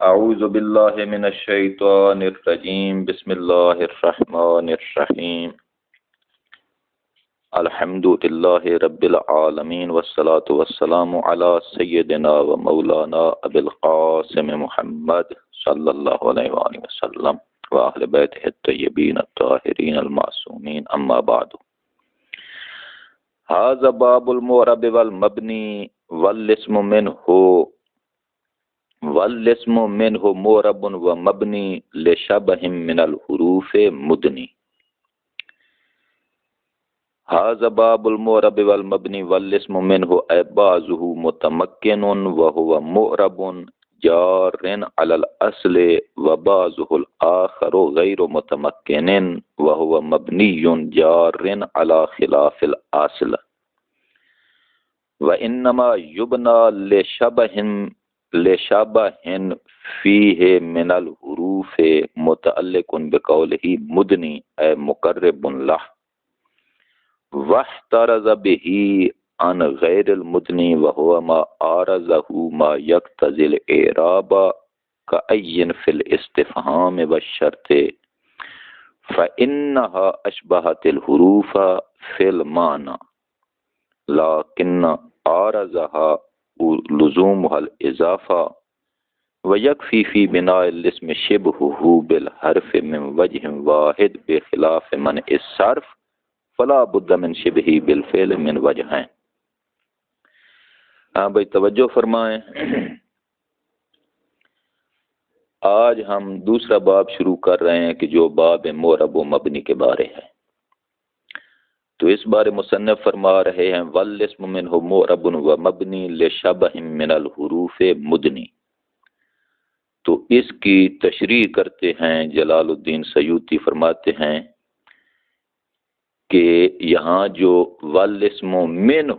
اعوذ باللہ من الشیطان الرجیم بسم اللہ الرحمن الرحیم الحمد للہ رب العالمین والصلاة والسلام علی سیدنا و مولانا ابی القاسم محمد صلی اللہ علیہ وآلہ وسلم و اہل بیتہ الطیبین الطاہرین المعصومین اما بعد ھذا باب المعرب والمبنی والاسم منه معرب و مبنی لشبہ من الحروف مدنی. ھذا باب المعرب والمبنی والاسم منه اے بعضه متمکن وهو معرب جار على الاصل وبعضه الاخر غیر متمکن وهو مبنی جار على خلاف الاصل وانما يبنى لشبہ فیہ من الحروف متعلق بقولہ مدنی اے مقرب لہ واحترز به عن غیر المدنی وهو ما عارضه ما یقتضی الاعراب کأین فی الاستفهام والشرط فإنها أشبهت الحروف في المعنى لكن عارضها لزومها الإضافة ويكفي في بناء الاسم شبهه بالحرف من وجه واحد بخلاف منع الصرف فلا بد من شبهه بالفعل من وجهين. ہاں بھائی توجہ فرمائیں. آج ہم دوسرا باب شروع کر رہے ہیں کہ جو باب معرب و مبنی کے بارے ہے. تو اس بارے مصنف فرما رہے ہیں والاسم منہ معرب و مبنی لشبہ من الحروف مدنی. تو اس کی تشریح کرتے ہیں جلال الدین سیوطی فرماتے ہیں کہ یہاں جو والاسم من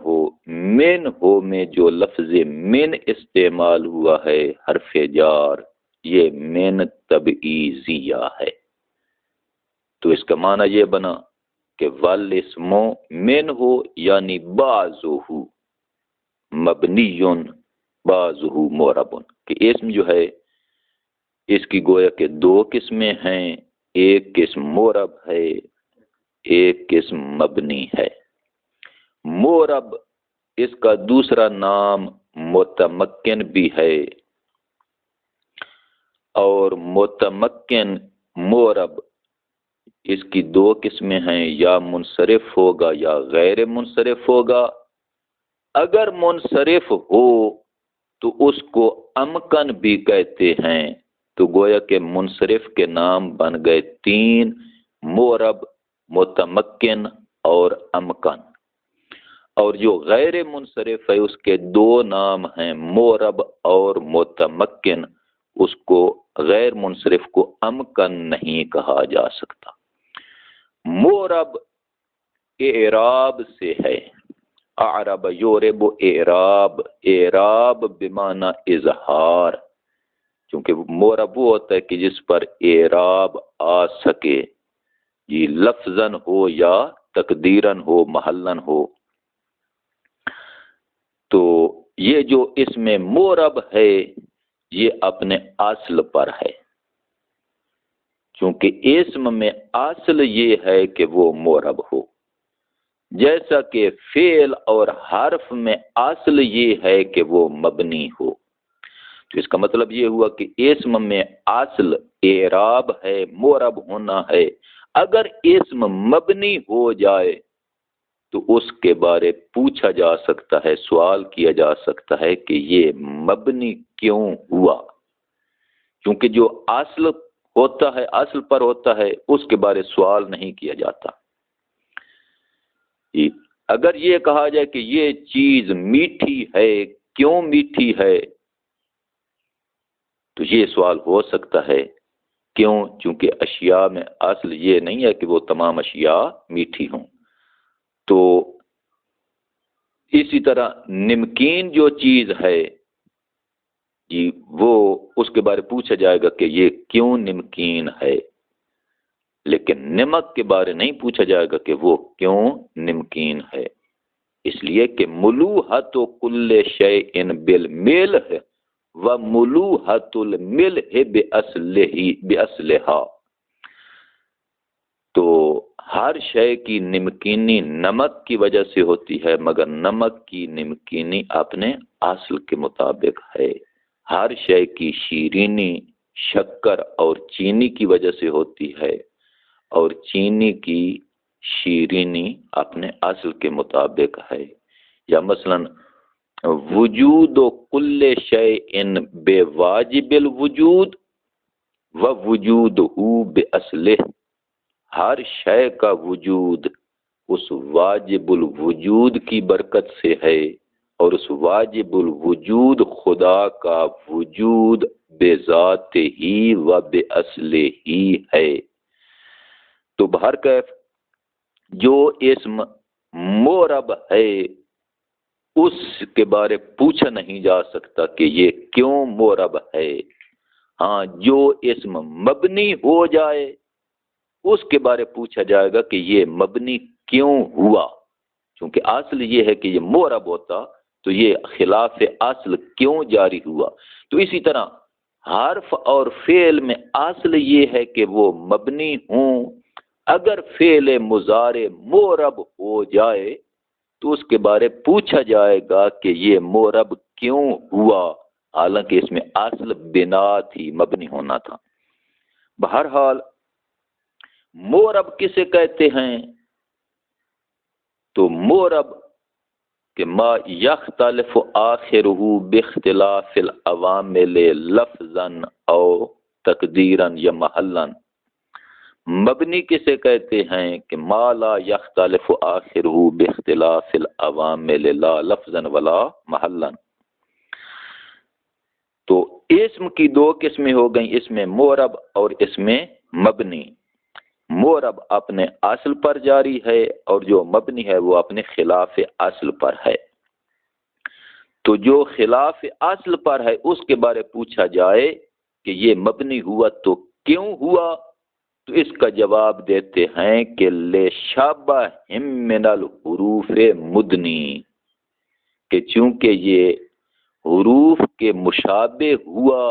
ہو میں جو لفظ من استعمال ہوا ہے حرف جار یہ من تبعیضیہ ہے. تو اس کا معنی یہ بنا کہ والاسم من ہو یعنی بعضہ مبنی بعضہ معرب کہ اسم جو ہے اس کی گویا کہ دو قسمیں ہیں، ایک قسم معرب ہے ایک قسم مبنی ہے. معرب اس کا دوسرا نام متمکن بھی ہے اور متمکن معرب اس کی دو قسمیں ہیں، یا منصرف ہوگا یا غیر منصرف ہوگا. اگر منصرف ہو تو اس کو امکن بھی کہتے ہیں. تو گویا کہ منصرف کے نام بن گئے تین، معرب، متمکن اور امکن. اور جو غیر منصرف ہے اس کے دو نام ہیں معرب اور متمکن. اس کو غیر منصرف کو امکن نہیں کہا جا سکتا. معرب اعراب سے ہے، اعرب یعرب اعراب بمعنی اظہار، کیونکہ معرب وہ ہوتا ہے کہ جس پر اعراب آ سکے، یہ لفظاً ہو یا تقدیراً ہو محلاً ہو. تو یہ جو اس میں معرب ہے یہ اپنے اصل پر ہے، کیونکہ اسم میں اصل یہ ہے کہ وہ معرب ہو، جیسا کہ فعل اور حرف میں اصل یہ ہے کہ وہ مبنی ہو. تو اس کا مطلب یہ ہوا کہ اسم میں اصل اعراب ہے، معرب ہونا ہے. اگر اسم مبنی ہو جائے تو اس کے بارے پوچھا جا سکتا ہے، سوال کیا جا سکتا ہے کہ یہ مبنی کیوں ہوا، کیونکہ جو اصل ہوتا ہے اصل پر ہوتا ہے اس کے بارے سوال نہیں کیا جاتا. اگر یہ کہا جائے کہ یہ چیز میٹھی ہے، کیوں میٹھی ہے، تو یہ سوال ہو سکتا ہے. کیوں؟ چونکہ اشیاء میں اصل یہ نہیں ہے کہ وہ تمام اشیاء میٹھی ہوں. تو اسی طرح نمکین جو چیز ہے جی وہ اس کے بارے پوچھا جائے گا کہ یہ کیوں نمکین ہے، لیکن نمک کے بارے نہیں پوچھا جائے گا کہ وہ کیوں نمکین ہے. اس لیے کہ ملوحت کل شیء بالملح وملوحۃ الملح باصلھا، تو ہر شے کی نمکینی نمک کی وجہ سے ہوتی ہے، مگر نمک کی نمکینی اپنے اصل کے مطابق ہے۔ ہر شے کی شیرینی شکر اور چینی کی وجہ سے ہوتی ہے، اور چینی کی شیرینی اپنے اصل کے مطابق ہے۔ یا مثلا وجود کل شیء بواجب الوجود ووجودہ باصلہ، ہر شے کا وجود اس واجب الوجود کی برکت سے ہے، اور اس واجب الوجود خدا کا وجود بذات ہی و باصلہ ہی ہے۔ تو بہرکیف جو اسم مورب ہے اس کے بارے پوچھا نہیں جا سکتا کہ یہ کیوں مورب ہے۔ ہاں، جو اسم مبنی ہو جائے اس کے بارے پوچھا جائے گا کہ یہ مبنی کیوں ہوا، چونکہ اصل یہ ہے کہ یہ مورب ہوتا تو یہ خلاف اصل کیوں جاری ہوا۔ تو اسی طرح حرف اور فعل میں اصل یہ ہے کہ وہ مبنی ہوں، اگر فعل مضارع مورب ہو جائے تو اس کے بارے پوچھا جائے گا کہ یہ مورب کیوں ہوا، حالانکہ اس میں اصل بنا تھی، مبنی ہونا تھا۔ بہرحال مورب کسے کہتے ہیں؟ تو مورب کہ ما یختلف آخرہ باختلاف العوامل لفظا او تقدیرا یا محلا۔ مبنی کسے کہتے ہیں؟ کہ ما لا یختلف آخرہ باختلاف العوامل لا لفظا ولا محلا۔ تو اسم کی دو قسمیں ہو گئیں، اس میں مورب اور اس میں مبنی۔ مورب اپنے اصل پر جاری ہے اور جو مبنی ہے وہ اپنے خلاف اصل پر ہے۔ تو جو خلاف اصل پر ہے اس کے بارے پوچھا جائے کہ یہ مبنی ہوا تو کیوں ہوا، تو اس کا جواب دیتے ہیں کہ لشبہ من الحروف مدنی، کہ چونکہ یہ حروف کے مشابہ ہوا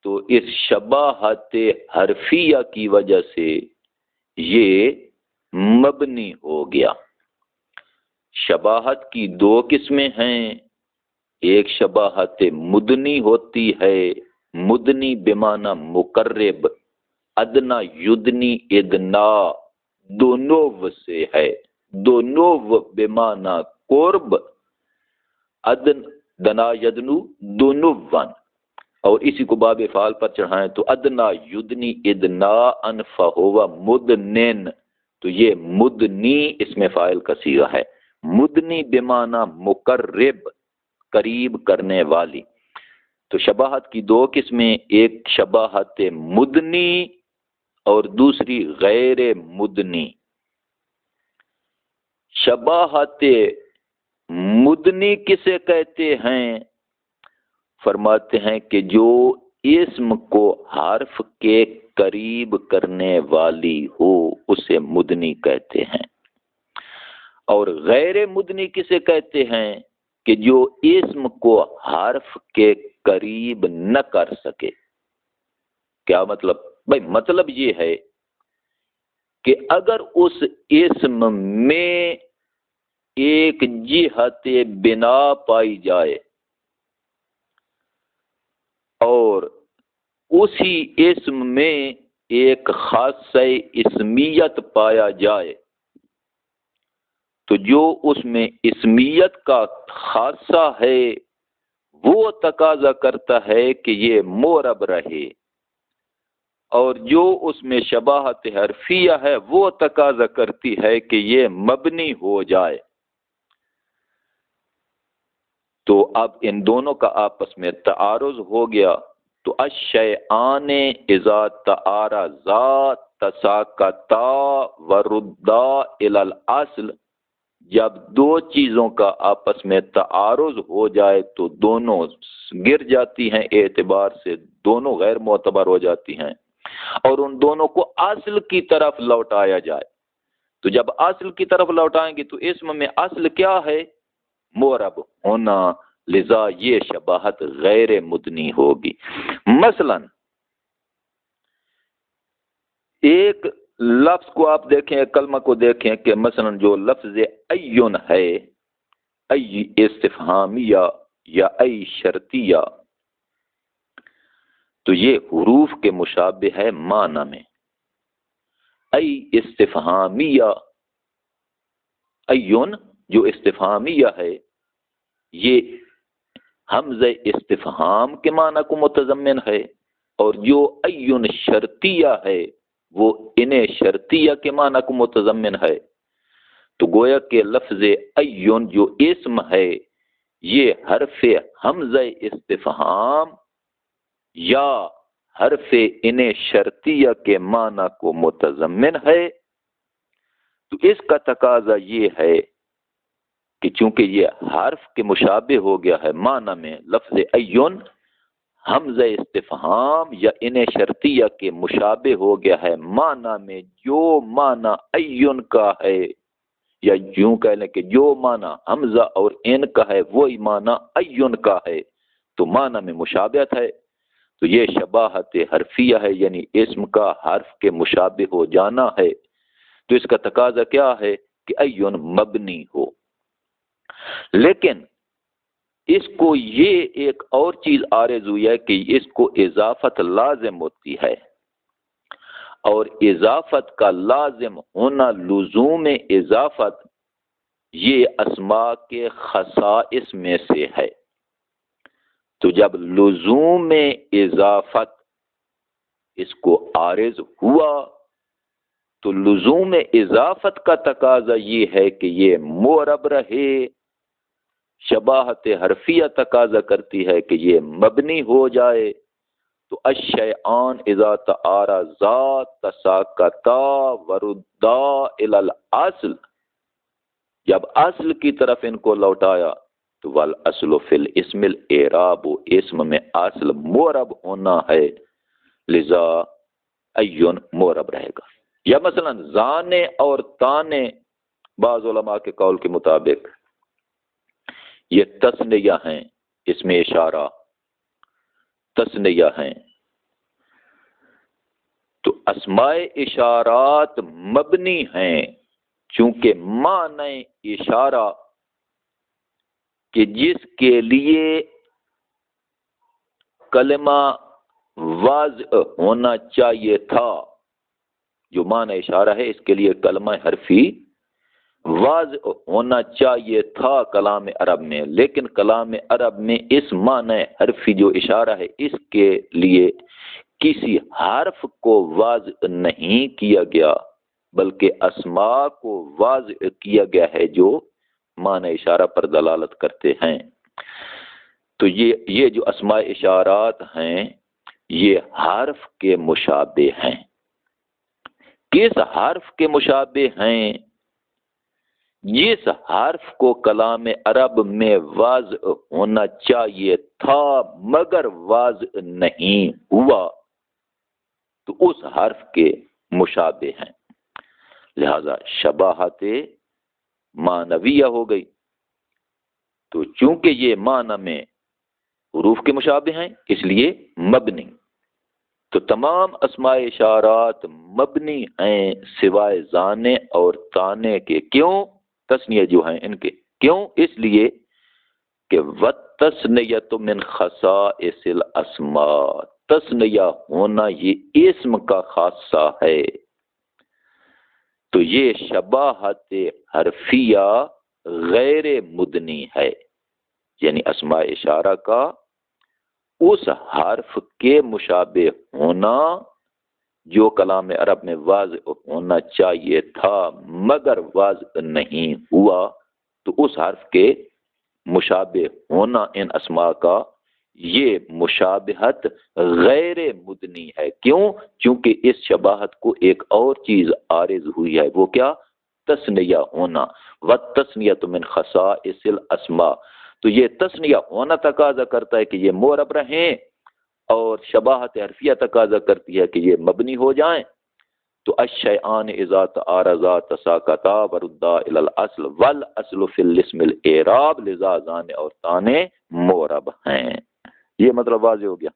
تو اس شباہت حرفیہ کی وجہ سے یہ مبنی ہو گیا۔ شباہت کی دو قسمیں ہیں، ایک شباہت مدنی ہوتی ہے، مدنی بمعنی مقرب، ادنا یدنی ادنا دونوں سے ہے، دونوں بمعنی قرب، ادن دنا یدنو دونوں ون، اور اسی کو باب فعال پر چڑھائیں تو ادنا یدنی ادنا انفا ہوا مدنن، تو یہ مدنی اس میں فاعل کا صیغہ ہے، مدنی بمعنی مقرب، قریب کرنے والی۔ تو شباہت کی دو قسمیں، ایک شباہت مدنی اور دوسری غیر مدنی۔ شباہت مدنی کسے کہتے ہیں؟ فرماتے ہیں کہ جو اسم کو حرف کے قریب کرنے والی ہو اسے مدنی کہتے ہیں، اور غیر مدنی کسے کہتے ہیں؟ کہ جو اسم کو حرف کے قریب نہ کر سکے۔ کیا مطلب؟ بھائی مطلب یہ ہے کہ اگر اس اسم میں ایک جہت بنا پائی جائے اور اسی اسم میں ایک خاصہ اسمیت پایا جائے، تو جو اس میں اسمیت کا خاصہ ہے وہ تقاضا کرتا ہے کہ یہ مورب رہے، اور جو اس میں شباہت حرفیہ ہے وہ تقاضا کرتی ہے کہ یہ مبنی ہو جائے۔ تو اب ان دونوں کا آپس میں تعارض ہو گیا، تو الشیئان اذا تعارضا تساقطا وردا الی الاصل، جب دو چیزوں کا آپس میں تعارض ہو جائے تو دونوں گر جاتی ہیں، اعتبار سے دونوں غیر معتبر ہو جاتی ہیں، اور ان دونوں کو اصل کی طرف لوٹایا جائے۔ تو جب اصل کی طرف لوٹائیں گے تو اسم میں اصل کیا ہے؟ مورب ہونا، لذا یہ شباہت غیر مدنی ہوگی۔ مثلا ایک لفظ کو آپ دیکھیں، ایک کلمہ کو دیکھیں کہ مثلا جو لفظ ایون ہے، ای استفہامیہ یا ای شرطیہ، تو یہ حروف کے مشابہ ہے معنی میں۔ ای استفہامیہ، ایون جو استفہامیہ ہے یہ حمزہ استفہام کے معنی کو متضمن ہے، اور جو ایون شرطیہ ہے وہ ان شرطیہ کے معنی کو متضمن ہے۔ تو گویا کہ لفظ ایون جو اسم ہے یہ حرف حمزہ استفہام یا حرف ان شرطیہ کے معنی کو متضمن ہے۔ تو اس کا تقاضا یہ ہے کہ چونکہ یہ حرف کے مشابہ ہو گیا ہے معنی میں، لفظ ایون حمزہ استفہام یا ان شرطیہ کے مشابہ ہو گیا ہے معنی میں، جو معنی ایون کا ہے، یا یوں کہہ لیں کہ جو معنی حمزہ اور ان کا ہے وہی معنی ایون کا ہے، تو معنی میں مشابہت ہے۔ تو یہ شباہت حرفیہ ہے، یعنی اسم کا حرف کے مشابہ ہو جانا ہے۔ تو اس کا تقاضا کیا ہے کہ ایون مبنی ہو۔ لیکن اس کو یہ ایک اور چیز عارض ہوئی ہے کہ اس کو اضافت لازم ہوتی ہے، اور اضافت کا لازم ہونا، لزوم اضافت یہ اسماء کے خصائص میں سے ہے۔ تو جب لزوم اضافت اس کو عارض ہوا تو لزوم اضافت کا تقاضا یہ ہے کہ یہ معرب رہے، شباہت حرفیہ تقاضا کرتی ہے کہ یہ مبنی ہو جائے۔ تو الشیئان اذا تعارضا تساقطا وردا الی الاصل، جب اصل کی طرف ان کو لوٹایا تو والاصل فی الاسم الاعراب، اسم میں اصل معرب ہونا ہے، لذا ایون معرب رہے گا۔ یا مثلا زانے اور تانے، بعض علماء کے قول کے مطابق یہ تثنیہ ہیں، اس میں اشارہ تثنیہ ہیں۔ تو اسماء اشارات مبنی ہیں، چونکہ معنی اشارہ کہ جس کے لیے کلمہ واضح ہونا چاہیے تھا، جو معنی اشارہ ہے اس کے لیے کلمہ حرفی واضح ہونا چاہیے تھا کلام عرب میں، لیکن کلام عرب میں اس معنی حرفی جو اشارہ ہے اس کے لیے کسی حرف کو واضح نہیں کیا گیا، بلکہ اسماء کو واضح کیا گیا ہے جو معنی اشارہ پر دلالت کرتے ہیں۔ تو یہ جو اسماء اشارات ہیں یہ حرف کے مشابہ ہیں۔ کس حرف کے مشابہ ہیں؟ جس حرف کو کلام عرب میں واضح ہونا چاہیے تھا مگر واضح نہیں ہوا، تو اس حرف کے مشابہ ہیں، لہذا شباہت معنویہ ہو گئی۔ تو چونکہ یہ معنی میں حروف کے مشابہ ہیں اس لیے مبنی۔ تو تمام اسماء اشارات مبنی ہیں سوائے زانے اور تانے کے۔ کیوں؟ تثنیہ جو ہیں ان کے، کیوں؟ اس لیے کہ وَالتَّثْنِيَةُ مِنْ خَصَائِصِ الْأَسْمَاءِ، تثنیہ ہونا یہ اسم کا خاصہ ہے۔ تو یہ شباہت حرفیہ غیر مدنی ہے، یعنی اسماء اشارہ کا اس حرف کے مشابہ ہونا جو کلام عرب میں واضح ہونا چاہیے تھا مگر واضح نہیں ہوا، تو اس حرف کے مشابہ ہونا ان اسماء کا یہ مشابہت غیر مدنی ہے۔ کیوں؟ چونکہ اس شباہت کو ایک اور چیز عارض ہوئی ہے، وہ کیا؟ تثنیہ ہونا۔ وَالتَّثْنِيَةُ مِنْ خَصَائِصِ الْأَسْمَاءِ، تو یہ تثنیہ ہونا تقاضا کرتا ہے کہ یہ معرب رہیں، اور شباہت حرفیہ تقاضا کرتی ہے کہ یہ مبنی ہو جائیں۔ تو الشیئان اذا تعارضا تساقطا وردا الی الاصل والاصل فی الاسم الاعراب، لذا زانے اور تانے مورب ہیں۔ یہ مطلب واضح ہو گیا،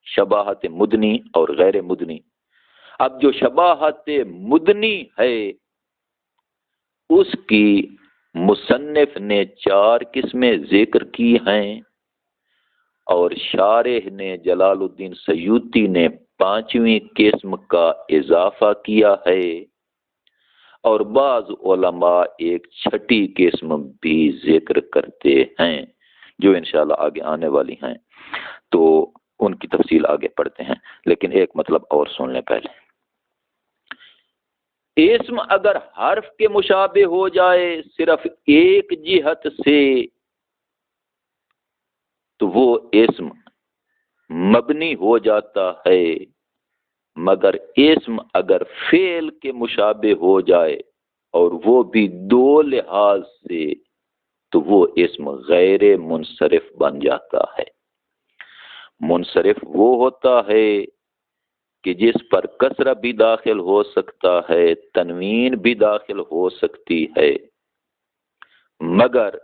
شباہت مدنی اور غیر مدنی۔ اب جو شباہت مدنی ہے اس کی مصنف نے 4 قسمیں ذکر کی ہیں، اور شارح نے جلال الدین سیوطی نے 5ویں قسم کا اضافہ کیا ہے، اور بعض علماء ایک 6ٹھی قسم بھی ذکر کرتے ہیں جو انشاءاللہ آگے آنے والی ہیں، تو ان کی تفصیل آگے پڑھتے ہیں، لیکن ایک مطلب اور سن لیں پہلے۔ اسم اگر حرف کے مشابہ ہو جائے صرف ایک جہت سے تو وہ اسم مبنی ہو جاتا ہے، مگر اسم اگر فعل کے مشابہ ہو جائے اور وہ بھی 2 لحاظ سے تو وہ اسم غیر منصرف بن جاتا ہے۔ منصرف وہ ہوتا ہے کہ جس پر کسرہ بھی داخل ہو سکتا ہے، تنوین بھی داخل ہو سکتی ہے، مگر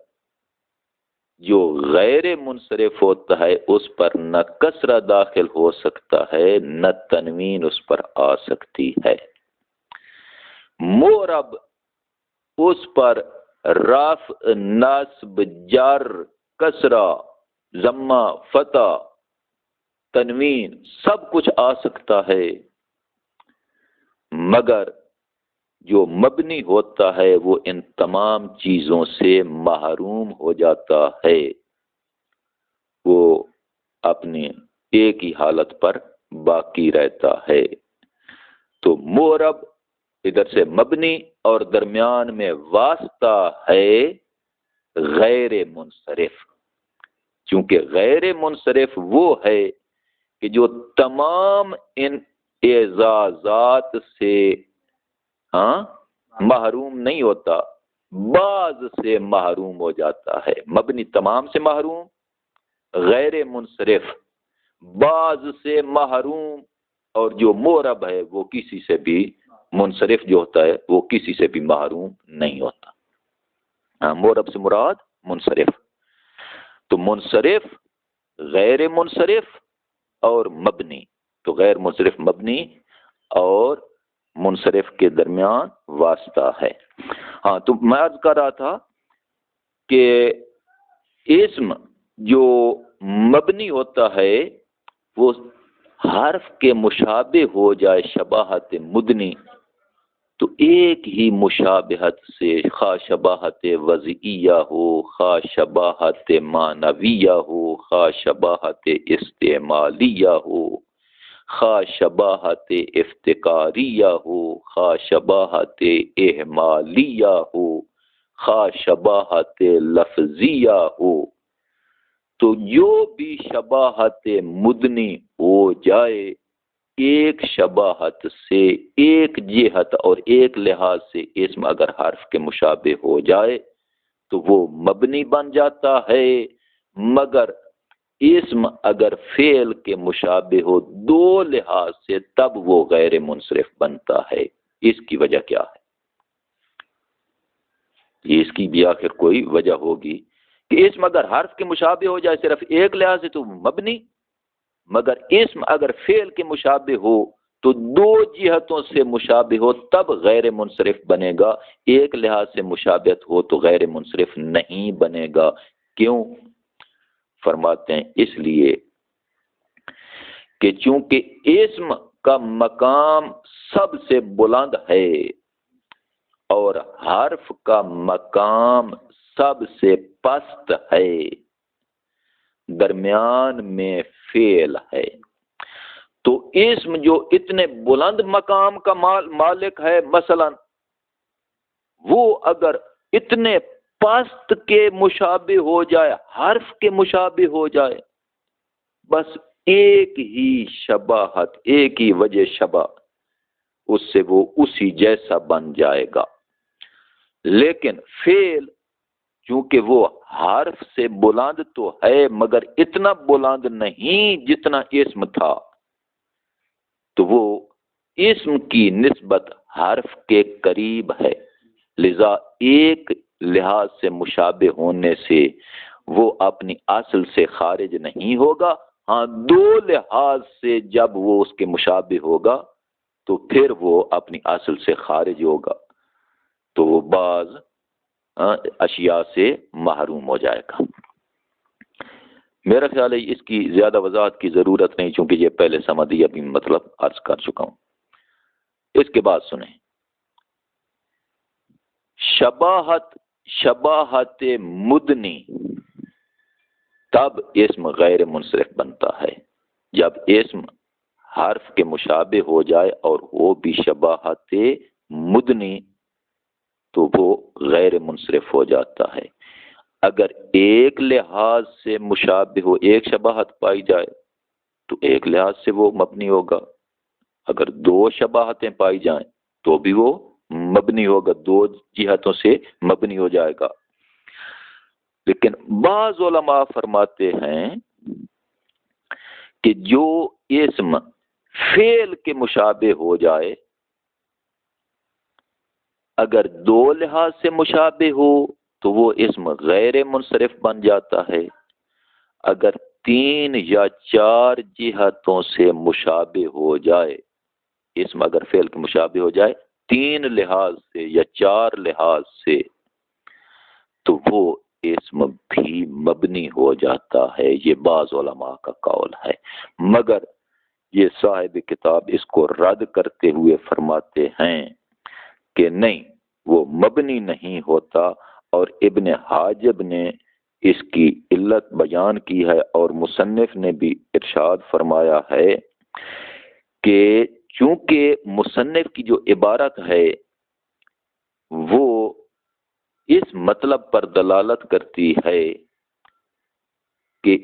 جو غیر منصرف ہوتا ہے اس پر نہ کسرہ داخل ہو سکتا ہے نہ تنوین اس پر آ سکتی ہے۔ مورب اس پر رفع، نصب، جر، کسرہ، ضمہ، فتح، تنوین سب کچھ آ سکتا ہے، مگر جو مبنی ہوتا ہے وہ ان تمام چیزوں سے محروم ہو جاتا ہے، وہ اپنی ایک ہی حالت پر باقی رہتا ہے۔ تو مورب ادھر سے مبنی اور درمیان میں واسطہ ہے غیر منصرف، چونکہ غیر منصرف وہ ہے کہ جو تمام ان اعزازات سے محروم نہیں ہوتا، بعض سے محروم ہو جاتا ہے۔ مبنی تمام سے محروم، غیر منصرف بعض سے محروم، اور جو مورب ہے وہ کسی سے بھی، منصرف جو ہوتا ہے وہ کسی سے بھی محروم نہیں ہوتا۔ مورب سے مراد منصرف۔ تو منصرف، غیر منصرف اور مبنی، تو غیر منصرف مبنی اور منصرف کے درمیان واسطہ ہے۔ تو میں عرض کر رہا تھا کہ اسم جو مبنی ہوتا ہے وہ حرف کے مشابہ ہو جائے، شباہت مدنی، تو ایک ہی مشابہت سے، خواہ شباہت وضعیہ ہو، خواہ شباہت معنویہ ہو، خواہ شباہت استعمالیہ ہو، خواہ شباہت افتقاریہ ہو، خواہ شباہت اہمالیہ ہو، خواہ شباہت لفظیہ ہو، تو جو بھی شباہت مدنی ہو جائے، ایک شباہت سے، ایک جہت اور ایک لحاظ سے اسم اگر حرف کے مشابہ ہو جائے تو وہ مبنی بن جاتا ہے، مگر اسم اگر فعل کے مشابہ ہو 2 لحاظ سے تب وہ غیر منصرف بنتا ہے۔ اس کی وجہ کیا ہے؟ اس کی بھی آخر کوئی وجہ ہوگی کہ اسم اگر حرف کے مشابہ ہو جائے صرف ایک لحاظ سے تو مبنی، مگر اسم اگر فعل کے مشابہ ہو تو 2 جہتوں سے مشابہ ہو تب غیر منصرف بنے گا، ایک لحاظ سے مشابہت ہو تو غیر منصرف نہیں بنے گا۔ کیوں؟ فرماتے ہیں اس لیے کہ چونکہ اسم کا مقام سب سے بلند ہے اور حرف کا مقام سب سے پست ہے، درمیان میں فعل ہے، تو اسم جو اتنے بلند مقام کا مالک ہے مثلا وہ اگر اتنے پست کے مشابہ ہو جائے، حرف کے مشابہ ہو جائے، بس ایک ہی شباہت، ایک ہی وجہ شبہ، اس سے وہ اسی جیسا بن جائے گا۔ لیکن فعل چونکہ وہ حرف سے بلند تو ہے مگر اتنا بلند نہیں جتنا اسم تھا، تو وہ اسم کی نسبت حرف کے قریب ہے، لذا ایک لحاظ سے مشابہ ہونے سے وہ اپنی اصل سے خارج نہیں ہوگا. ہاں دو لحاظ سے جب وہ اس کے مشابہ ہوگا تو پھر وہ اپنی اصل سے خارج ہوگا، تو وہ بعض اشیاء سے محروم ہو جائے گا. میرا خیال ہے اس کی زیادہ وضاحت کی ضرورت نہیں، چونکہ یہ پہلے سمدیہ بھی مطلب عرض کر چکا ہوں. اس کے بعد سنیں، شباہت مدنی تب اسم غیر منصرف بنتا ہے جب اسم حرف کے مشابہ ہو جائے اور وہ بھی شباہت مدنی، تو وہ غیر منصرف ہو جاتا ہے. اگر ایک لحاظ سے مشابہ ہو، ایک شباہت پائی جائے تو ایک لحاظ سے وہ مبنی ہوگا. اگر دو شباہتیں پائی جائیں تو بھی وہ مبنی ہوگا، دو جہتوں سے مبنی ہو جائے گا. لیکن بعض علماء فرماتے ہیں کہ جو اسم فعل کے مشابہ ہو جائے، اگر دو لحاظ سے مشابہ ہو تو وہ اسم غیر منصرف بن جاتا ہے. اگر تین یا چار جہتوں سے مشابہ ہو جائے، اسم اگر فعل کے مشابہ ہو جائے تین لحاظ سے یا چار لحاظ سے، تو وہ اسم بھی مبنی ہو جاتا ہے. یہ بعض علماء کا قول ہے، مگر یہ صاحب کتاب اس کو رد کرتے ہوئے فرماتے ہیں کہ نہیں، وہ مبنی نہیں ہوتا. اور ابن حاجب نے اس کی علت بیان کی ہے، اور مصنف نے بھی ارشاد فرمایا ہے کہ چونکہ مصنف کی جو عبارت ہے وہ اس مطلب پر دلالت کرتی ہے کہ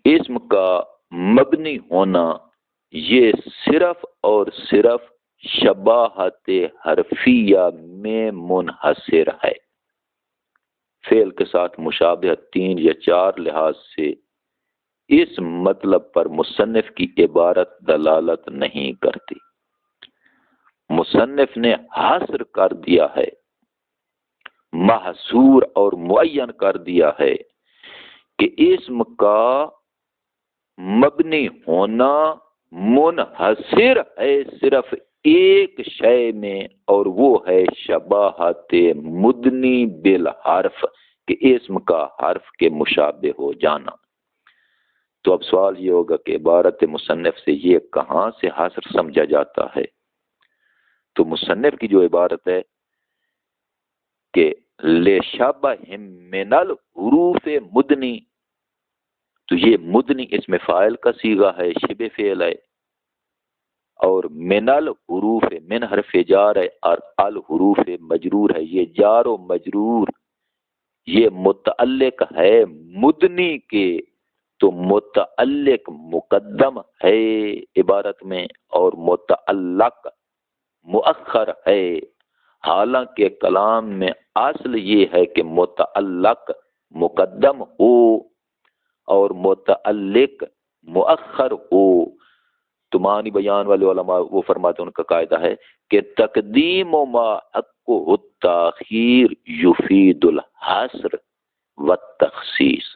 اسم کا مبنی ہونا یہ صرف اور صرف شباہت حرفیہ میں منحصر ہے. فعل کے ساتھ مشابہت تین یا چار لحاظ سے اس مطلب پر مصنف کی عبارت دلالت نہیں کرتی. مصنف نے حاصر کر دیا ہے، محصور اور معین کر دیا ہے کہ اسم کا مبنی ہونا منحصر ہے صرف ایک شے میں، اور وہ ہے شباہت مدنی بالحرف، کہ اسم کا حرف کے مشابہ ہو جانا. تو اب سوال یہ ہوگا کہ عبارت مصنف سے یہ کہاں سے حاصر سمجھا جاتا ہے؟ تو مصنف کی جو عبارت ہے کہ لِشَبَهٍ مِّنَ الْحُرُوفِ مدنی، تو یہ مدنی اسم فاعل کا صیغہ ہے، شبہ فعل ہے، اور من الحروف، من حرف جار ہے اور الحروف مجرور ہے. یہ جار و مجرور یہ متعلق ہے مدنی کے، تو متعلق مقدم ہے عبارت میں اور متعلق مؤخر ہے. حالانکہ کلام میں اصل یہ ہے کہ متعلق مقدم ہو اور متعلق مؤخر ہو. تو معنی بیان والے علماء وہ فرماتے ہیں، ان کا قاعدہ ہے کہ تقدیم ما حق التاخیر یفید الحصر والتخصیص،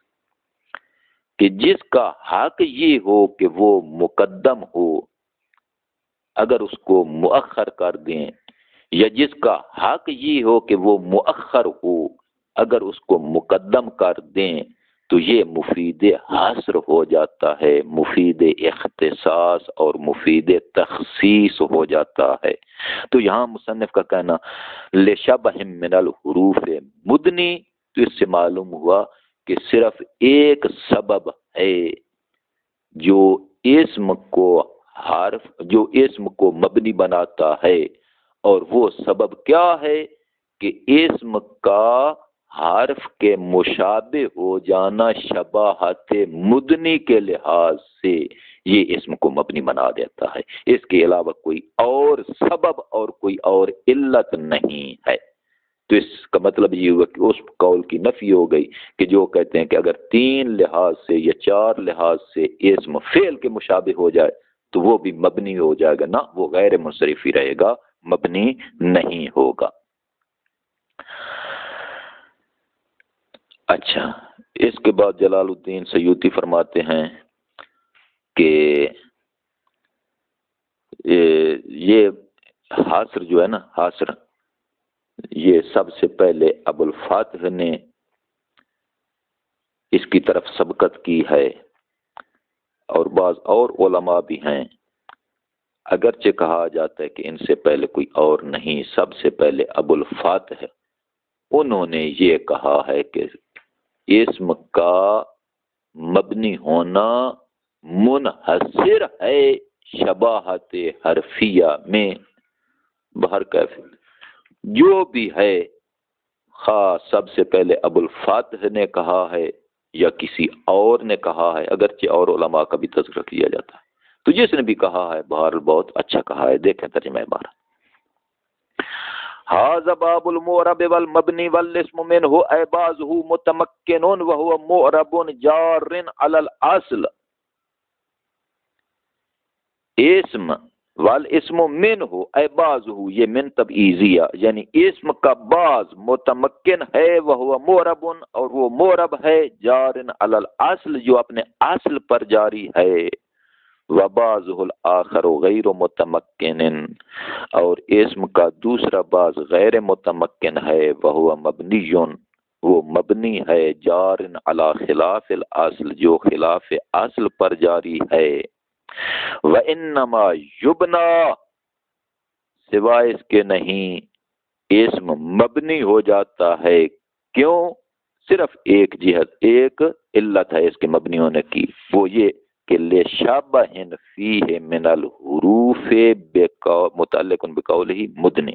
کہ جس کا حق یہ ہو کہ وہ مقدم ہو اگر اس کو مؤخر کر دیں، یا جس کا حق یہ ہو کہ وہ مؤخر ہو اگر اس کو مقدم کر دیں، تو یہ مفید حصر ہو جاتا ہے، مفید اختصاص اور مفید تخصیص ہو جاتا ہے. تو یہاں مصنف کا کہنا لِشَبَهٍ مِّنَ الْحُرُوفِ مدنی، تو اس سے معلوم ہوا کہ صرف ایک سبب ہے جو اسم کو مبنی بناتا ہے، اور وہ سبب کیا ہے کہ اسم کا حرف کے مشابہ ہو جانا شباہت مدنی کے لحاظ سے یہ اسم کو مبنی بنا دیتا ہے. اس کے علاوہ کوئی اور سبب اور کوئی اور علت نہیں ہے. تو اس کا مطلب یہ ہوا کہ اس قول کی نفی ہو گئی کہ جو کہتے ہیں کہ اگر تین لحاظ سے یا چار لحاظ سے اسم فعل کے مشابہ ہو جائے تو وہ بھی مبنی ہو جائے گا. نہ، وہ غیر منصرف ہی رہے گا، مبنی نہیں ہوگا. اچھا، اس کے بعد جلال الدین سیوطی فرماتے ہیں کہ یہ حاصر جو ہے نا، حاصر یہ سب سے پہلے ابو الفاتح نے اس کی طرف سبقت کی ہے، اور بعض اور علماء بھی ہیں، اگرچہ کہا جاتا ہے کہ ان سے پہلے کوئی اور نہیں، سب سے پہلے ابو الفاتح ہے، انہوں نے یہ کہا ہے کہ اسم کا مبنی ہونا منحصر ہے شباہت حرفیہ میں، بہر کیف جو بھی ہے، خاص سب سے پہلے ابو الفاتح نے کہا ہے یا کسی اور نے کہا ہے، اگرچہ اور علماء کا بھی تذکرہ کیا جاتا ہے، تو جس نے بھی کہا ہے بہر بہت اچھا کہا ہے۔ دیکھیں ترجمہ عبارت، ھذا باب المعرب والمبنی والاسم منه اي بعضه متمکن وهو معرب جار على الاصل، اسم والاسم منه اي بعضه، یہ من تبعیضیہ یعنی اسم کا بعض متمکن ہے، وهو معرب اور وہ معرب ہے، جار على الاصل جو اپنے اصل پر جاری ہے، وبعضه الآخر غیر متمکن اور اسم کا دوسرا بعض غیر متمکن ہے، وهو مبنی وہ مبنی ہے، جار علی خلاف الاصل جو خلاف اصل پر جاری ہے، وانما یبنا سوائے اس کے نہیں اسم مبنی ہو جاتا ہے، کیوں؟ صرف ایک جہت، ایک علت ہے اس کے مبنی ہونے کی، وہ یہ کہ لشابہ فیہ من الحروف متعلق بقولہ مدنی،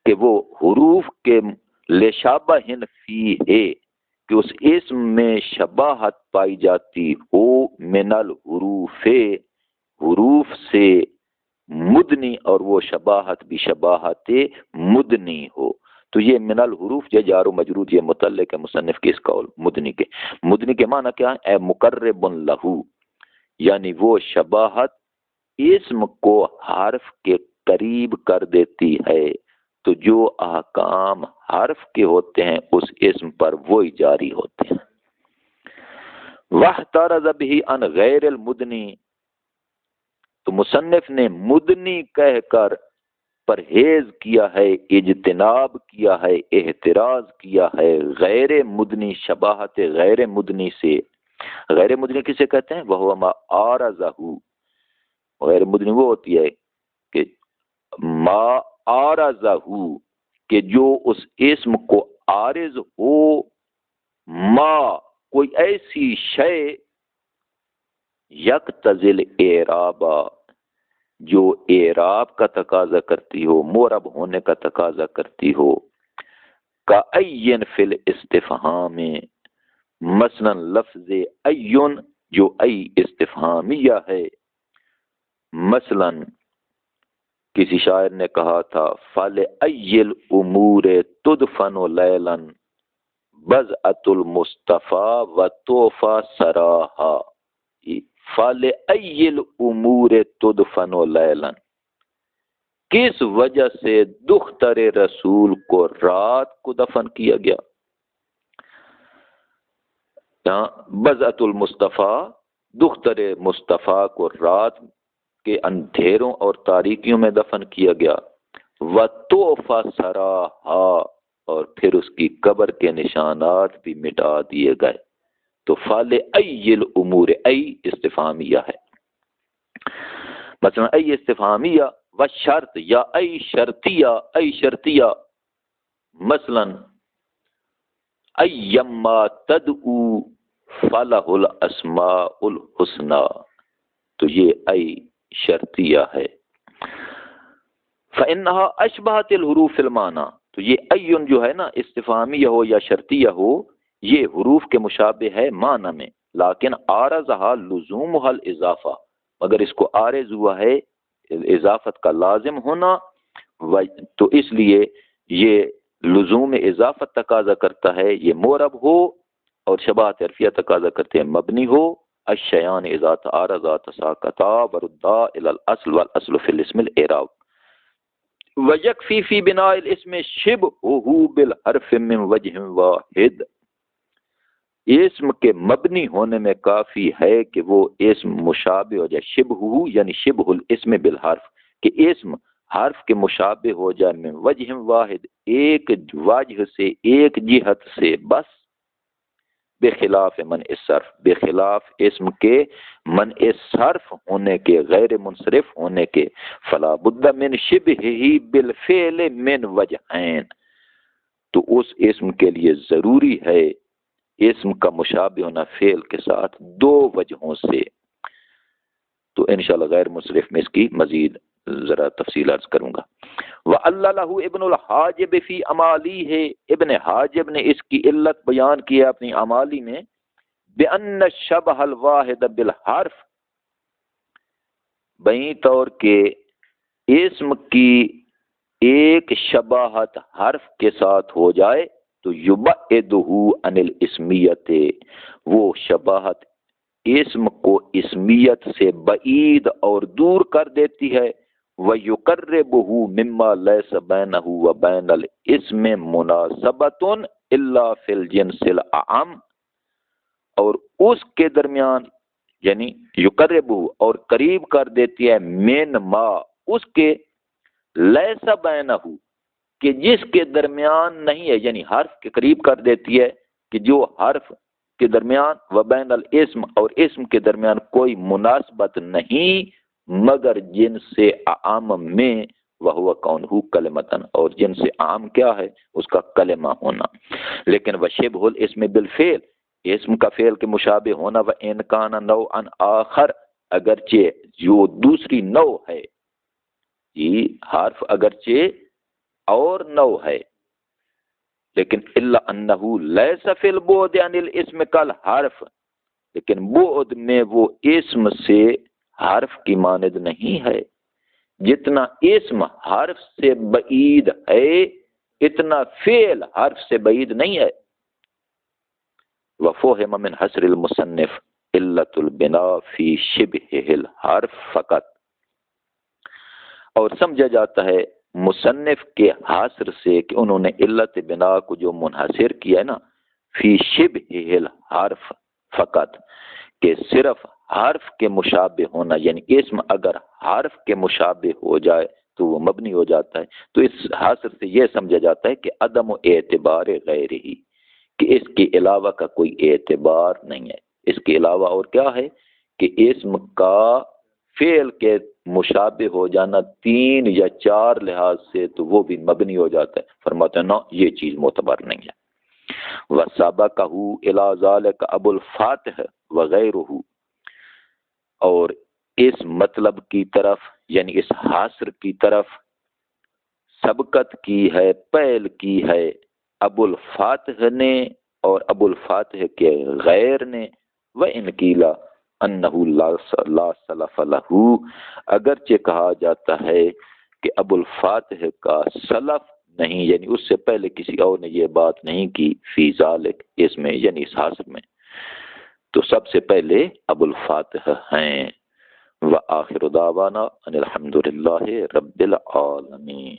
کہ وہ حروف کے لشابہ فیہ کہ اس اسم میں شباہت پائی جاتی ہو، من الحروف حروف سے، مدنی اور وہ شباہت بھی شباہت مدنی ہو، تو یہ من الحروف یہ جار و مجرور یہ متعلق ہے مصنف کے اس قول مدنی کے۔ مدنی کے معنی کیا ہے؟ اے مقرب لہو، یعنی وہ شباہت اسم کو حرف کے قریب کر دیتی ہے، تو جو احکام حرف کے ہوتے ہیں اس اسم پر وہی جاری ہوتے ہیں۔ واحترز به عن غیر المدنی، تو مصنف نے مدنی کہہ کر پرہیز کیا ہے، اجتناب کیا ہے، احتراز کیا ہے غیر مدنی، شباہت غیر مدنی سے۔ غیر مدنی کسے کہتے ہیں؟ وہ ما آرزہ، غیر مدنی وہ ہوتی ہے کہ ما آرزہ، کہ جو اس اسم کو عارض ہو، ما کوئی ایسی شے، یقتضل اعرابا جو اعراب کا تقاضا کرتی ہو، معرب ہونے کا تقاضا کرتی ہو، کا این فی الاستفہام، مثلا لفظ این جو ای استفہامیہ ہے، مثلا کسی شاعر نے کہا تھا فَلِأَيِّ الْأُمُورِ تُدْفَنُ لَيْلًا بَضْعَةُ الْمُصْطَفَى وَطُوفَى سَرَاهَا، فَلِأَيِّ الْأُمُورِ تُدْفَنُ لَيْلًا، کس وجہ سے دختر رسول کو رات کو دفن کیا گیا؟ بَضْعَةُ الْمُصْطَفَى، دختر مصطفیٰ کو رات کے اندھیروں اور تاریکیوں میں دفن کیا گیا، وَطُوفَى سَرَاهَا، اور پھر اس کی قبر کے نشانات بھی مٹا دیے گئے، تو فَلِأَيِّ الْأُمُورِ ای استفہامیہ ہے، مثلا ای استفہامیہ، وشرط یا ای شرطیہ، ای شرطیہ، مثلا ایما تدعو فلہ الاسماء الحسنی، تو یہ ای شرطیہ ہے۔ فإنها اشبہت الحروف المعنی، تو یہ ایون جو ہے نا استفہامیہ ہو یا شرطیہ ہو، یہ حروف کے مشابہ ہے معنی میں، لیکن عارضہا لزومہا الاضافہ، مگر اس کو عارض ہوا ہے اضافت کا لازم ہونا، تو اس لیے یہ لزوم اضافت تقاضا کرتا ہے یہ معرب ہو، اور شباہت حرفیہ تقاضا کرتے ہیں مبنی ہو۔ الشیان اذا تعارضا تساقطا وردا الی الاصل والاصل فی الاسم الاعراب، وَيَكْفِي فِي بِنَاءِ الْاسْمِ شِبْهُهُ بِالْحَرْفِ مِنْ وَجْهٍ واحد، اسم کے مبنی ہونے میں کافی ہے کہ وہ اسم مشابہ ہو جائے، شبہ یعنی شبہ الاسم بالحرف، کہ اسم حرف کے مشابہ ہو جائے، من وجہ واحد، ایک وجہ سے، ایک جہت سے بس، بخلاف منع الصرف، بخلاف اسم کے منع صرف ہونے کے، غیر منصرف ہونے کے، فلا بد من شبہہ بالفعل من وجہین، تو اس اسم کے لیے ضروری ہے اسم کا مشابہ ہونا فعل کے ساتھ دو وجہوں سے۔ تو انشاءاللہ غیر منصرف میں اس کی مزید ذرا تفصیل عرض کروں گا۔ وَعَلَّلَهُ ابن الحاجب فی امالی ہے، ابن حاجب نے اس کی علت بیان کی ہے اپنی امالی میں، بِأَنَّ الشَّبْهَ الْوَاحِدَ بِالْحَرْف، بئی طور کہ اسم کی ایک شباہت حرف کے ساتھ ہو جائے تو یبعدہ عن الاسمیت، وہ شباہت اسم کو اسمیت سے بعید اور دور کر دیتی ہے، وَيُقَرِّبُهُ مِمَّا لَيْسَ بَيْنَهُ وَبَيْنَ الْاسْمِ مُنَاسَبَةٌ إِلَّا فِي الْجِنْسِ الْأَعَمِّ، اور اس کے درمیان یعنی یقربہ اور قریب کر دیتی ہے، من ما اس کے، لیس بینہ کہ جس کے درمیان نہیں ہے، یعنی حرف کے قریب کر دیتی ہے کہ جو حرف کے درمیان وبین الاسم اور اسم کے درمیان کوئی مناسبت نہیں مگر جن سے عام میں، وہو کونہ کلمتن، اور جن سے عام کیا ہے اس کا کلمہ ہونا۔ لیکن وشبہ الاسم بالفعل، اسم کا فعل کے مشابہ ہونا، وان کان نوعا آخر، اگرچہ جو دوسری نوع ہے، یہ حرف اگرچہ اور نوع ہے، لیکن الا انہ لیس فی البعد عن الاسم کالحرف، لیکن بعد میں وہ اسم سے حرف کی مانند نہیں ہے، جتنا اسم حرف سے بعید ہے اتنا فعل حرف سے بعید نہیں ہے۔ وفهم من حصر المصنف علت البناء فی شبہ الحرف فقط، اور سمجھا جاتا ہے مصنف کے حاصر سے کہ انہوں نے علت بنا کو جو منحصر کیا ہے نا، فی شبہ الحرف فقط، کہ صرف حرف کے مشابہ ہونا، یعنی اسم اگر حرف کے مشابہ ہو جائے تو وہ مبنی ہو جاتا ہے، تو اس حاصر سے یہ سمجھا جاتا ہے کہ عدم اعتبار غیر ہی، کہ اس کے علاوہ کا کوئی اعتبار نہیں ہے۔ اس کے علاوہ اور کیا ہے کہ اسم کا فعل کے مشابہ ہو جانا تین یا چار لحاظ سے تو وہ بھی مبنی ہو جاتا ہے، فرماتے ہیں نا یہ چیز معتبر نہیں ہے۔ وَسَبَقَهُ إِلَى ذَلِكَ أَبُو الْفَاتِحِ وَغَيْرُهُ، اور اس مطلب کی طرف یعنی اس حاصر کی طرف سبقت کی ہے، پہل کی ہے ابو الفاتح نے اور ابو الفاتح کے غیر نے، وَإِنْ قِيلَ أَنَّهُ لَا سَلَفَ لَهُ، اگرچہ کہا جاتا ہے کہ ابو الفاتح کا سلف نہیں، یعنی اس سے پہلے کسی اور نے یہ بات نہیں کی، فی ذالک، اس میں یعنی اس حاصر میں، تو سب سے پہلے ابو الفاتح ہیں۔ وآخر دعوانا ان الحمد للہ رب العالمین۔